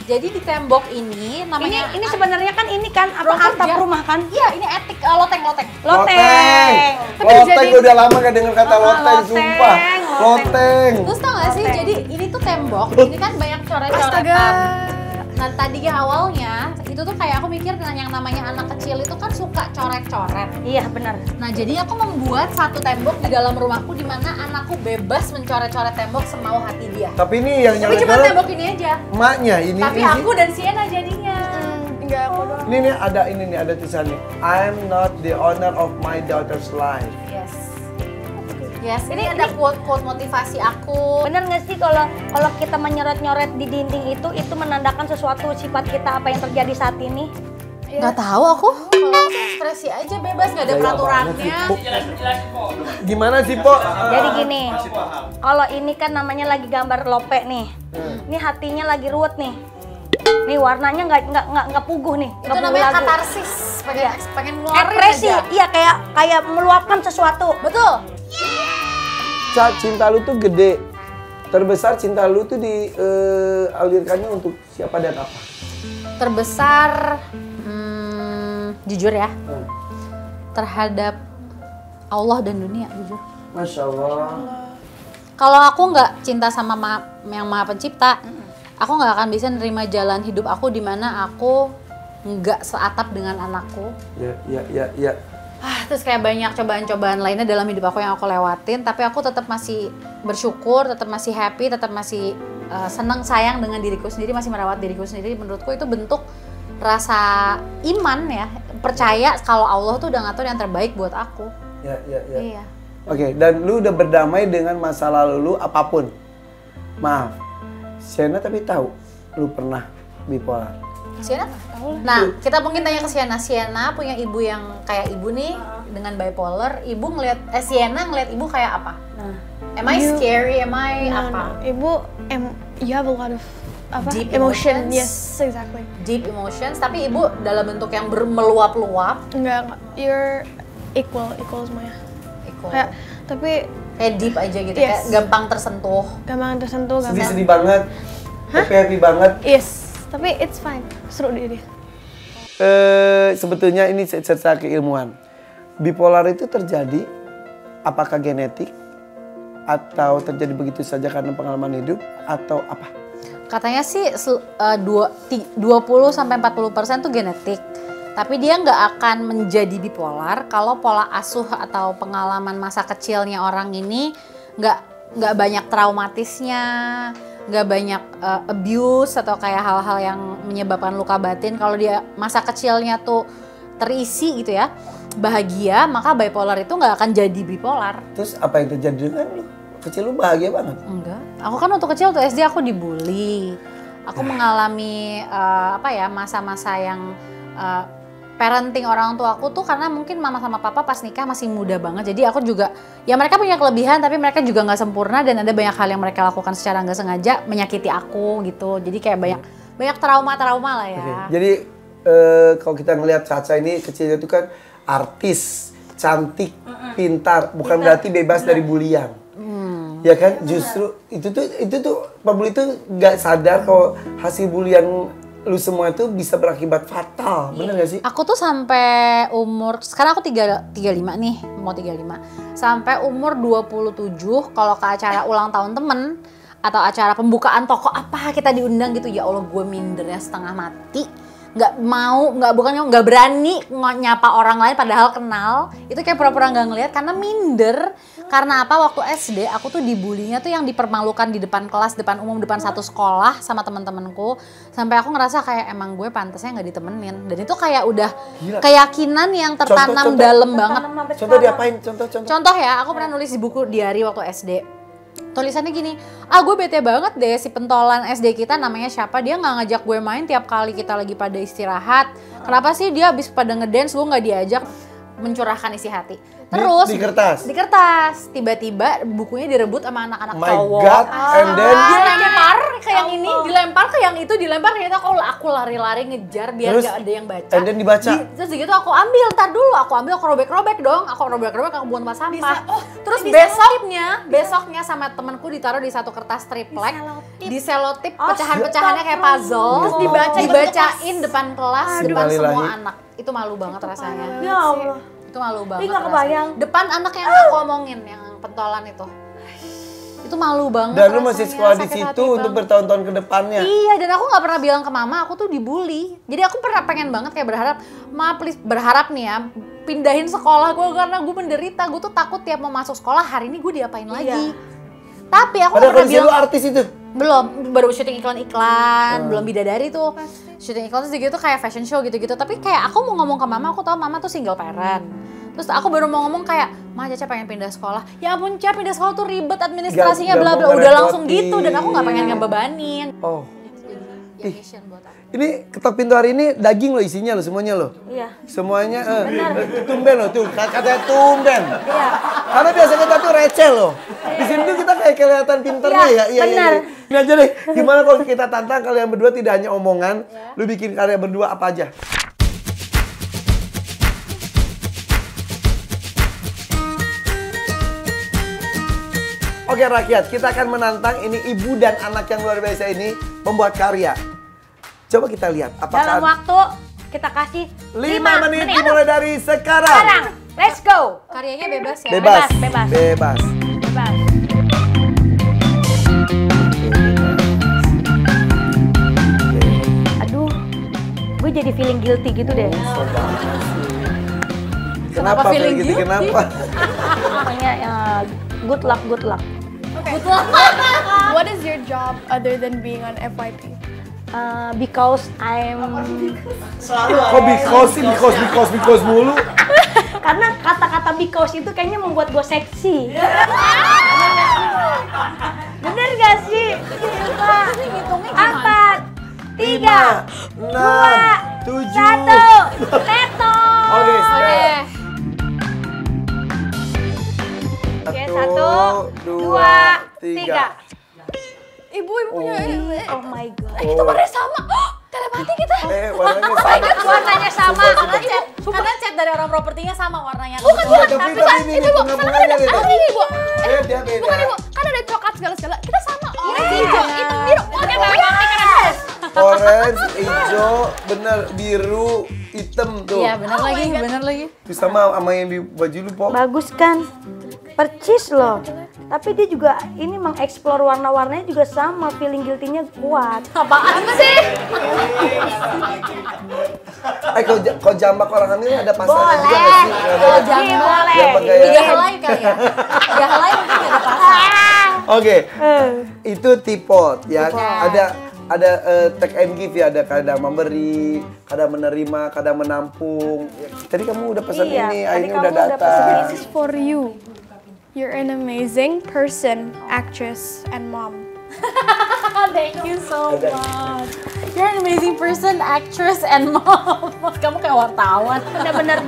Jadi di tembok ini namanya ini sebenarnya kan ini kan apa atap rumah kan? Iya, ini etik loteng. Loteng, udah lama gak denger kata loteng, sumpah. Loteng. Terus tau gak sih, jadi ini tuh tembok, ini kan banyak coret-coretan. Nah tadinya awalnya, itu tuh kayak aku mikir yang namanya anak kecil itu kan suka coret-coret. Iya benar. Nah jadi aku membuat satu tembok di dalam rumahku di mana anakku bebas mencoret-coret tembok semau hati dia. Tapi ini yang Tapi cuma tembok ini aja. Emaknya ini. Tapi aku dan Sienna jadinya. Enggak, aku doang. Ini ada tulisannya. I'm not the owner of my daughter's life. Yes, ini ada quote motivasi aku. Bener nggak sih kalau kita menyoret-nyoret di dinding itu menandakan sesuatu sifat kita apa yang terjadi saat ini? Nggak tahu aku. Kalau aku ekspresi aja bebas, nggak ada peraturannya. Gimana sih, Po? Jadi gini, kalau ini kan namanya lagi gambar lope nih. Ini hatinya lagi ruwet nih. Nih warnanya nggak puguh nih. Itu namanya katarsis. Pengen ngeluarin ekspresi, aja. iya kayak meluapkan sesuatu. Betul. Cinta lu tuh gede. Terbesar cinta lu tuh dialirkannya untuk siapa dan apa? Terbesar, jujur ya, terhadap Allah dan dunia, jujur. Masya Allah. Kalau aku nggak cinta sama yang Maha Pencipta, aku nggak akan bisa nerima jalan hidup aku di mana aku nggak seatap dengan anakku. Ya. Terus kayak banyak cobaan-cobaan lainnya dalam hidup aku yang aku lewatin, tapi aku tetap masih bersyukur, tetap masih happy, tetap masih senang sayang dengan diriku sendiri, masih merawat diriku sendiri. Menurutku itu bentuk rasa iman ya, percaya kalau Allah tuh udah ngatur yang terbaik buat aku. Ya. Iya. Oke, dan lu udah berdamai dengan masa lalu lu apapun. Maaf, Sienna tapi tahu lu pernah bipolar. Sienna? Nah, kita mungkin tanya ke Sienna. Sienna punya ibu yang kayak ibu nih dengan bipolar. Ibu Sienna ngeliat ibu kayak apa? Am I scary? Am I apa? Ibu, you have a lot of Deep emotion. emotions. Yes, exactly. Deep emotions, tapi ibu dalam bentuk yang meluap-luap. Enggak. You're equal semuanya. Tapi Kayak deep aja gitu, Yes. kayak gampang tersentuh. gampang tersentuh, gampang. Sedih-sedih banget, happy banget. Yes, tapi it's fine. Seru deh dia. Sebetulnya ini secara keilmuan. Bipolar itu terjadi apakah genetik atau terjadi begitu saja karena pengalaman hidup atau apa? Katanya sih 20-40% tuh genetik. Tapi dia nggak akan menjadi bipolar kalau pola asuh atau pengalaman masa kecilnya orang ini nggak banyak traumatisnya, nggak banyak abuse atau kayak hal-hal yang menyebabkan luka batin. Kalau dia masa kecilnya tuh terisi gitu ya, bahagia, maka bipolar itu nggak akan jadi bipolar. Terus apa yang terjadi dengan lu? Kecil lu bahagia banget? Enggak. Aku kan waktu kecil tuh SD aku dibully. Aku mengalami masa-masa yang parenting orang tua aku tuh karena mungkin mama sama papa pas nikah masih muda banget. Jadi aku juga, ya mereka punya kelebihan tapi mereka juga nggak sempurna dan ada banyak hal yang mereka lakukan secara nggak sengaja menyakiti aku gitu. Jadi kayak banyak trauma lah ya. Okay. Jadi kalau kita ngelihat Caca ini kecilnya itu kan artis, cantik, pintar, bukan berarti bebas dari bulian. Ya kan, justru itu tuh pembuli itu nggak sadar kalau hasil bulian lu semua itu bisa berakibat fatal, bener gak sih? Aku tuh sampai umur, sekarang aku 35 nih, mau 35. Sampai umur 27 kalau ke acara ulang tahun temen atau acara pembukaan toko apa kita diundang gitu, ya Allah gue mindernya setengah mati. Nggak berani nyapa orang lain padahal kenal. Itu kayak pura-pura nggak ngeliat karena minder. Karena apa, waktu SD aku tuh dibulinya tuh yang dipermalukan di depan kelas, depan umum, depan satu sekolah sama temen-temenku. Sampai aku ngerasa kayak emang gue pantasnya nggak ditemenin. Dan itu kayak udah keyakinan yang tertanam dalam banget. Contoh diapain? Contoh ya, aku pernah nulis di buku diary waktu SD. Tulisannya gini, gue bete banget deh si pentolan SD kita namanya siapa, dia nggak ngajak gue main tiap kali kita lagi pada istirahat. Kenapa sih dia habis pada ngedance gue nggak diajak, mencurahkan isi hati. Terus di kertas? Di kertas, tiba-tiba bukunya direbut sama anak-anak cowok. My God, and then? Dilempar ke yang ini, dilempar ke yang itu, dilempar ke itu. Aku lari-lari ngejar biar nggak ada yang baca. And then dibaca? Terus gitu aku ambil, aku robek-robek dong. Aku aku buang tempat sampah. Terus besoknya sama temanku ditaruh di satu kertas triplek. Di selotip pecahan-pecahannya kayak puzzle. Terus dibacain depan kelas, depan semua anak. Itu malu banget rasanya. Ya Allah. Itu malu banget. Nggak kebayang. Depan anak yang aku omongin, yang pentolan itu. Itu malu banget. Dan lu masih sekolah di situ untuk bertahun-tahun ke depannya. Iya, dan aku nggak pernah bilang ke mama aku tuh dibully. Jadi aku pengen banget kayak berharap nih ya, pindahin sekolah gue karena gue menderita. Gue tuh takut tiap mau masuk sekolah hari ini gue diapain lagi. Tapi aku nggak pernah bilang. Lu artis itu? Belum, baru syuting iklan, belum bidadari tuh. Syuting iklan terus gitu kayak fashion show gitu-gitu. Tapi kayak aku mau ngomong ke mama, aku tahu mama tuh single parent. Terus aku baru mau ngomong kayak, Ma Caca pengen pindah sekolah. Ya ampun Caca, pindah sekolah tuh ribet administrasinya bla bla, udah langsung gitu dan aku nggak pengen ngebebanin. Oh. Ini ketok pintu hari ini daging loh isinya loh semuanya loh. Iya. Semuanya tumben loh tuh, katanya tumben. Iya. Karena biasa kita tuh receh loh. Di sini tuh kita kayak kelihatan pinternya ya. Iya, benar. Ini aja deh, gimana kalau kita tantang kalian berdua tidak hanya omongan, lu bikin karya berdua apa aja? Oke rakyat, kita akan menantang ini ibu dan anak yang luar biasa ini membuat karya. Coba kita lihat apakah dalam waktu kita kasih 5 menit dimulai dari sekarang. Let's go. Karyanya bebas ya? Bebas. Bebas. Aduh, gue jadi feeling guilty gitu deh. Kenapa feeling gitu? Kenapa? Makanya good luck. Good luck. What is your job other than being on FYP? Because I'm... Kok because mulu? Karena kata-kata because itu kayaknya membuat gue seksi. Bener gak sih? 5, 4, 3, 2, 1, teto! Oke. Oke, 1, 2, 3. Ibu punya. Oh my god. Itu warnanya sama. Telepati kita. Warnanya sama. Warnanya sama. Karena cat dari orang propertinya sama warnanya. Bukan, tapi ini penggabungannya beda. Ibu. Beda. Bukan ibu, kan ada coklat segala. Kita sama. Orange, hijau, hitam, biru. Oke, banget. Orange, hijau, bener, biru, hitam tuh. Iya, bener lagi. Bisa sama yang di baju lu, Po. Bagus kan? Percis loh. Tapi dia juga ini mengeksplor warna-warnanya juga sama, feeling guilty-nya kuat. Apaan sih? Kalau jambak orang hamil ada pasarnya juga nggak sih? Boleh. Boleh. Jambak gaya. Gahalai kali ya? Gahalai mungkin ada pasar. Oke, itu teapot ya. Ada take and give ya, ada kadang memberi, kadang menerima, kadang menampung. Tadi kamu udah pesan ini, akhirnya udah datang. This is for you. You're an amazing person, actress, and mom. Thank you so much. You're an amazing person, actress, and mom. Kamu kayak wartawan.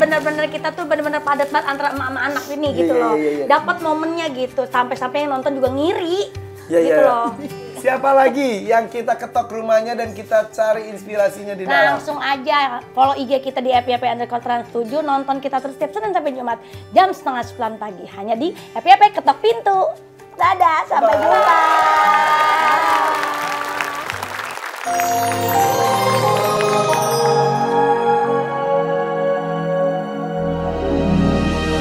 Bener-bener kita tuh bener-bener padat banget antara emak sama anak ini gitu loh. Dapat momennya gitu, sampai-sampai yang nonton juga ngiri. Gitu loh. Siapa lagi yang kita ketok rumahnya dan kita cari inspirasinya di dalam? Langsung aja follow IG kita di FYP_Trans7, nonton kita terus setiap Senin sampai Jumat jam 8:30 pagi hanya di FYP Ketok Pintu. Dadah, sampai jumpa.